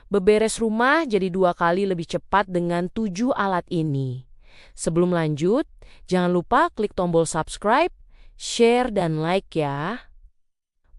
Beberes rumah jadi 2 kali lebih cepat dengan 7 alat ini. Sebelum lanjut, jangan lupa klik tombol subscribe, share, dan like ya.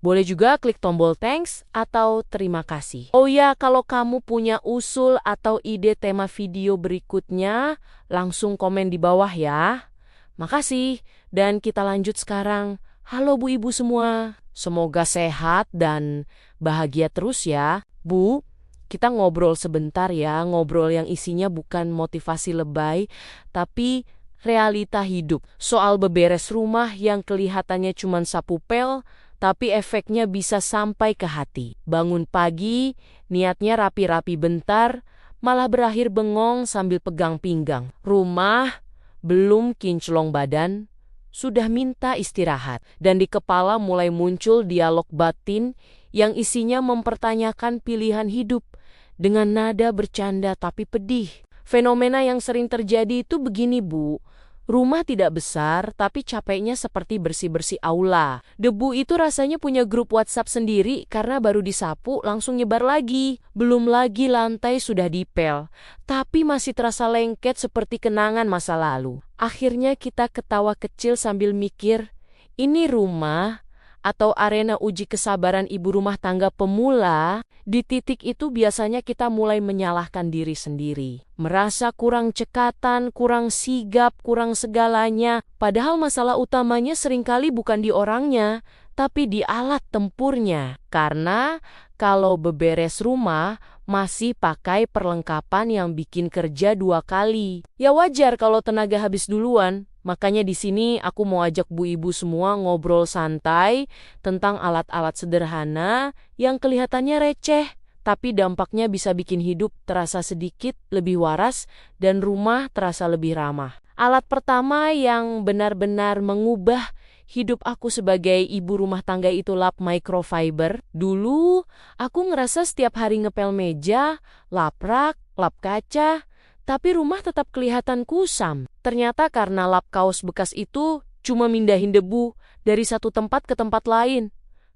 Boleh juga klik tombol thanks atau terima kasih. Oh ya, kalau kamu punya usul atau ide tema video berikutnya, langsung komen di bawah ya. Makasih, dan kita lanjut sekarang. Halo Bu Ibu semua, semoga sehat dan bahagia terus ya. Bu, kita ngobrol sebentar ya, ngobrol yang isinya bukan motivasi lebay, tapi realita hidup. Soal beberes rumah yang kelihatannya cuma sapu pel, tapi efeknya bisa sampai ke hati. Bangun pagi, niatnya rapi-rapi bentar, malah berakhir bengong sambil pegang pinggang. Rumah belum kinclong badan, sudah minta istirahat. Dan di kepala mulai muncul dialog batin yang isinya mempertanyakan pilihan hidup dengan nada bercanda tapi pedih. Fenomena yang sering terjadi itu begini, Bu. Rumah tidak besar, tapi capeknya seperti bersih-bersih aula. Debu itu rasanya punya grup WhatsApp sendiri karena baru disapu langsung nyebar lagi. Belum lagi lantai sudah dipel, tapi masih terasa lengket seperti kenangan masa lalu. Akhirnya kita ketawa kecil sambil mikir, ini rumah atau arena uji kesabaran ibu rumah tangga pemula. Di titik itu biasanya kita mulai menyalahkan diri sendiri. Merasa kurang cekatan, kurang sigap, kurang segalanya. Padahal masalah utamanya seringkali bukan di orangnya, tapi di alat tempurnya. Karena kalau beberes rumah, masih pakai perlengkapan yang bikin kerja 2 kali. Ya wajar kalau tenaga habis duluan. Makanya di sini aku mau ajak Bu Ibu semua ngobrol santai tentang alat-alat sederhana yang kelihatannya receh, tapi dampaknya bisa bikin hidup terasa sedikit lebih waras dan rumah terasa lebih ramah. Alat pertama yang benar-benar mengubah hidup aku sebagai ibu rumah tangga itu lap microfiber. Dulu aku ngerasa setiap hari ngepel meja, lap rak, lap kaca, tapi rumah tetap kelihatan kusam. Ternyata karena lap kaos bekas itu cuma mindahin debu dari satu tempat ke tempat lain.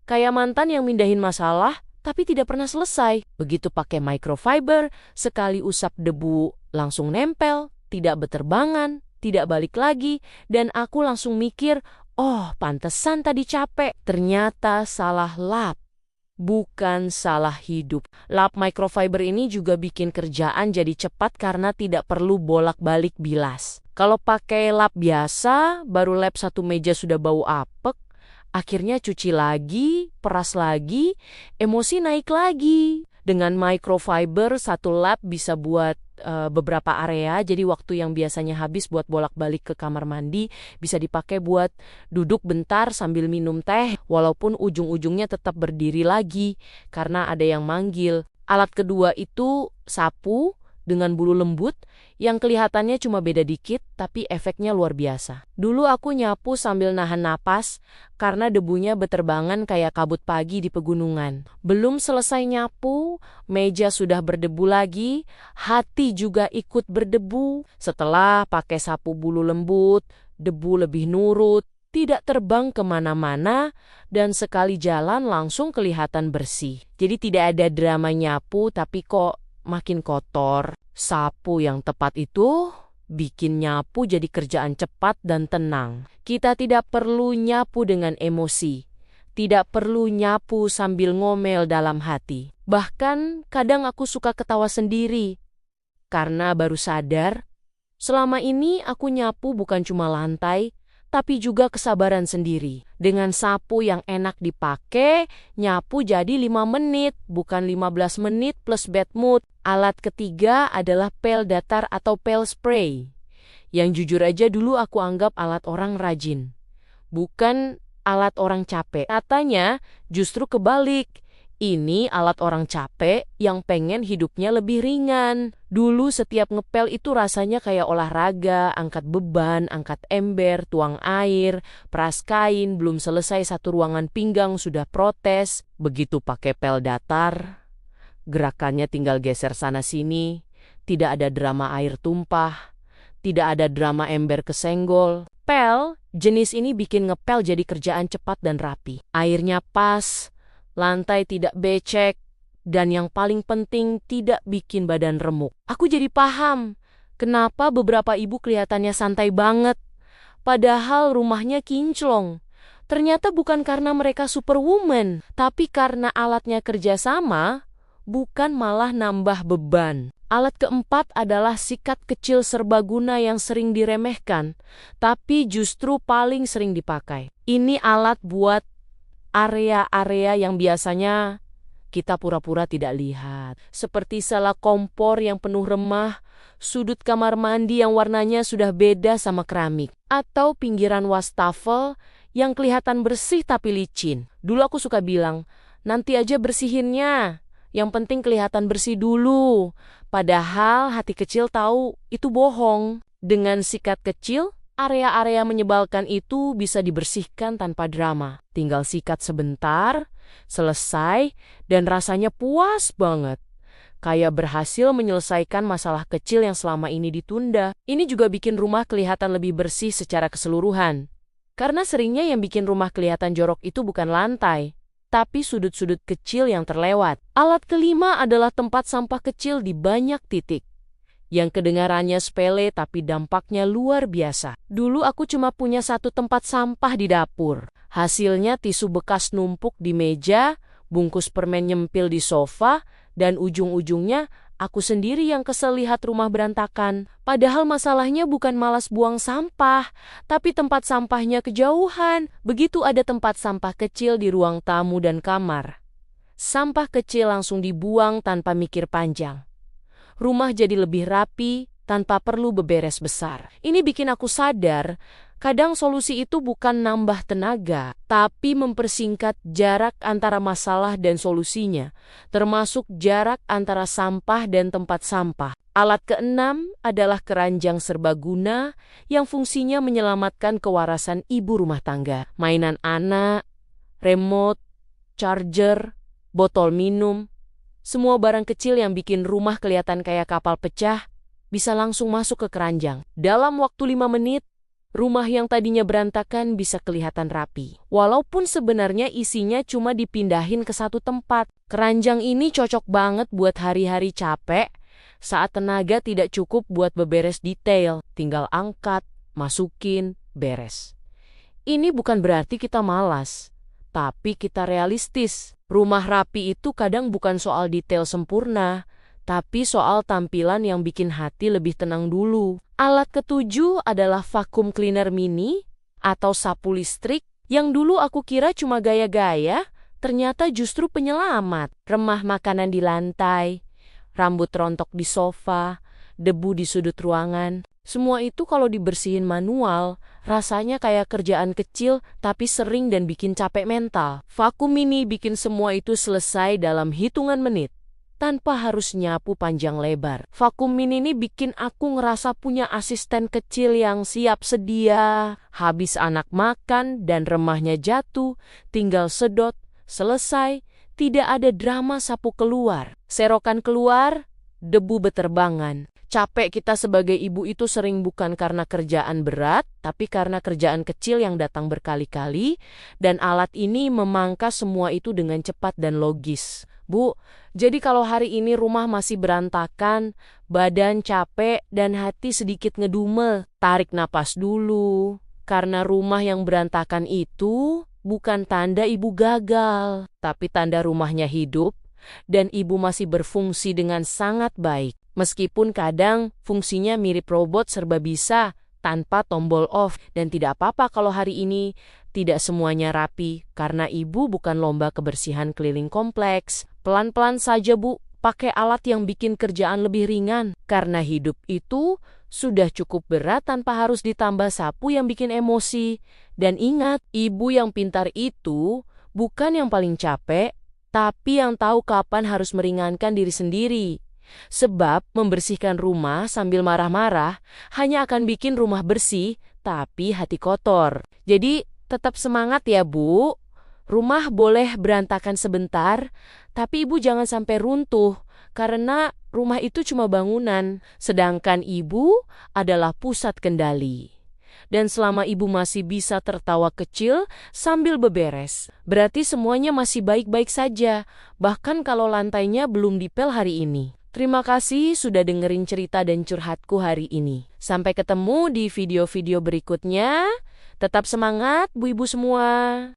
Kayak mantan yang mindahin masalah, tapi tidak pernah selesai. Begitu pakai microfiber, sekali usap debu langsung nempel, tidak berterbangan, tidak balik lagi, dan aku langsung mikir, oh pantesan tadi capek. Ternyata salah lap. Bukan salah hidup. Lap microfiber ini juga bikin kerjaan jadi cepat karena tidak perlu bolak-balik bilas. Kalau pakai lap biasa, baru lap satu meja sudah bau apek, akhirnya cuci lagi, peras lagi, emosi naik lagi. Dengan microfiber, satu lap bisa buat beberapa area, jadi waktu yang biasanya habis buat bolak-balik ke kamar mandi bisa dipakai buat duduk bentar sambil minum teh, walaupun ujung-ujungnya tetap berdiri lagi karena ada yang manggil. Alat kedua itu sapu dengan bulu lembut yang kelihatannya cuma beda dikit tapi efeknya luar biasa. Dulu aku nyapu sambil nahan napas karena debunya beterbangan kayak kabut pagi di pegunungan. Belum selesai nyapu, meja sudah berdebu lagi, hati juga ikut berdebu. Setelah pakai sapu bulu lembut, debu lebih nurut, tidak terbang kemana-mana, dan sekali jalan langsung kelihatan bersih. Jadi tidak ada drama nyapu tapi kok makin kotor. Sapu yang tepat itu bikin nyapu jadi kerjaan cepat dan tenang. Kita tidak perlu nyapu dengan emosi. Tidak perlu nyapu sambil ngomel dalam hati. Bahkan kadang aku suka ketawa sendiri. Karena baru sadar, selama ini aku nyapu bukan cuma lantai, tapi juga kesabaran sendiri. Dengan sapu yang enak dipakai, nyapu jadi 5 menit, bukan 15 menit plus bad mood. Alat ketiga adalah pel datar atau pel spray. Yang jujur aja dulu aku anggap alat orang rajin. Bukan alat orang capek. Katanya justru kebalik. Ini alat orang capek yang pengen hidupnya lebih ringan. Dulu setiap ngepel itu rasanya kayak olahraga, angkat beban, angkat ember, tuang air, peras kain, belum selesai satu ruangan pinggang sudah protes. Begitu pakai pel datar, gerakannya tinggal geser sana-sini, tidak ada drama air tumpah, tidak ada drama ember kesenggol. Pel jenis ini bikin ngepel jadi kerjaan cepat dan rapi. Airnya pas, lantai tidak becek, Dan yang paling penting, tidak bikin badan remuk. Aku jadi paham kenapa beberapa ibu kelihatannya santai banget, padahal rumahnya kinclong. Ternyata bukan karena mereka superwoman, tapi karena alatnya kerjasama, bukan malah nambah beban. Alat keempat adalah sikat kecil serbaguna yang sering diremehkan, tapi justru paling sering dipakai. Ini alat buat area-area yang biasanya kita pura-pura tidak lihat. Seperti sela kompor yang penuh remah, sudut kamar mandi yang warnanya sudah beda sama keramik, atau pinggiran wastafel yang kelihatan bersih tapi licin. Dulu aku suka bilang, nanti aja bersihinnya. Yang penting kelihatan bersih dulu. Padahal hati kecil tahu itu bohong. Dengan sikat kecil, area-area menyebalkan itu bisa dibersihkan tanpa drama. Tinggal sikat sebentar, selesai, dan rasanya puas banget. Kayak berhasil menyelesaikan masalah kecil yang selama ini ditunda. Ini juga bikin rumah kelihatan lebih bersih secara keseluruhan. Karena seringnya yang bikin rumah kelihatan jorok itu bukan lantai, tapi sudut-sudut kecil yang terlewat. Alat kelima adalah tempat sampah kecil di banyak titik. Yang kedengarannya sepele tapi dampaknya luar biasa. Dulu aku cuma punya satu tempat sampah di dapur. Hasilnya tisu bekas numpuk di meja, bungkus permen nyempil di sofa, dan ujung-ujungnya aku sendiri yang kesel lihat rumah berantakan. Padahal masalahnya bukan malas buang sampah, tapi tempat sampahnya kejauhan. Begitu ada tempat sampah kecil di ruang tamu dan kamar, sampah kecil langsung dibuang tanpa mikir panjang. Rumah jadi lebih rapi tanpa perlu beberes besar. Ini bikin aku sadar, kadang solusi itu bukan nambah tenaga, tapi mempersingkat jarak antara masalah dan solusinya, termasuk jarak antara sampah dan tempat sampah. Alat keenam adalah keranjang serbaguna yang fungsinya menyelamatkan kewarasan ibu rumah tangga. Mainan anak, remote, charger, botol minum, semua barang kecil yang bikin rumah kelihatan kayak kapal pecah bisa langsung masuk ke keranjang. Dalam waktu 5 menit, rumah yang tadinya berantakan bisa kelihatan rapi. Walaupun sebenarnya isinya cuma dipindahin ke satu tempat. Keranjang ini cocok banget buat hari-hari capek, saat tenaga tidak cukup buat beberes detail. Tinggal angkat, masukin, beres. Ini bukan berarti kita malas, tapi kita realistis. Rumah rapi itu kadang bukan soal detail sempurna, tapi soal tampilan yang bikin hati lebih tenang dulu. Alat ketujuh adalah vacuum cleaner mini atau sapu listrik yang dulu aku kira cuma gaya-gaya, ternyata justru penyelamat. Remah makanan di lantai, rambut rontok di sofa, debu di sudut ruangan. Semua itu kalau dibersihin manual, rasanya kayak kerjaan kecil tapi sering dan bikin capek mental. Vacuum mini bikin semua itu selesai dalam hitungan menit, tanpa harus nyapu panjang lebar. Vacuum mini ini bikin aku ngerasa punya asisten kecil yang siap sedia. Habis anak makan dan remahnya jatuh, tinggal sedot, selesai, tidak ada drama sapu keluar. Serokan keluar, debu beterbangan. Capek kita sebagai ibu itu sering bukan karena kerjaan berat, tapi karena kerjaan kecil yang datang berkali-kali, dan alat ini memangkas semua itu dengan cepat dan logis. Bu, jadi kalau hari ini rumah masih berantakan, badan capek dan hati sedikit ngedumel, tarik napas dulu. Karena rumah yang berantakan itu bukan tanda ibu gagal, tapi tanda rumahnya hidup dan ibu masih berfungsi dengan sangat baik. Meskipun kadang fungsinya mirip robot serba bisa tanpa tombol off, dan tidak apa-apa kalau hari ini tidak semuanya rapi karena ibu bukan lomba kebersihan keliling kompleks. Pelan-pelan saja Bu, pakai alat yang bikin kerjaan lebih ringan karena hidup itu sudah cukup berat tanpa harus ditambah sapu yang bikin emosi. Dan ingat, ibu yang pintar itu bukan yang paling capek, tapi yang tahu kapan harus meringankan diri sendiri. Sebab membersihkan rumah sambil marah-marah hanya akan bikin rumah bersih, tapi hati kotor. Jadi tetap semangat ya Bu. Rumah boleh berantakan sebentar, tapi ibu jangan sampai runtuh, karena rumah itu cuma bangunan, sedangkan ibu adalah pusat kendali. Dan selama ibu masih bisa tertawa kecil sambil beberes, berarti semuanya masih baik-baik saja, bahkan kalau lantainya belum dipel hari ini. Terima kasih sudah dengerin cerita dan curhatku hari ini. Sampai ketemu di video-video berikutnya. Tetap semangat, Bu Ibu semua.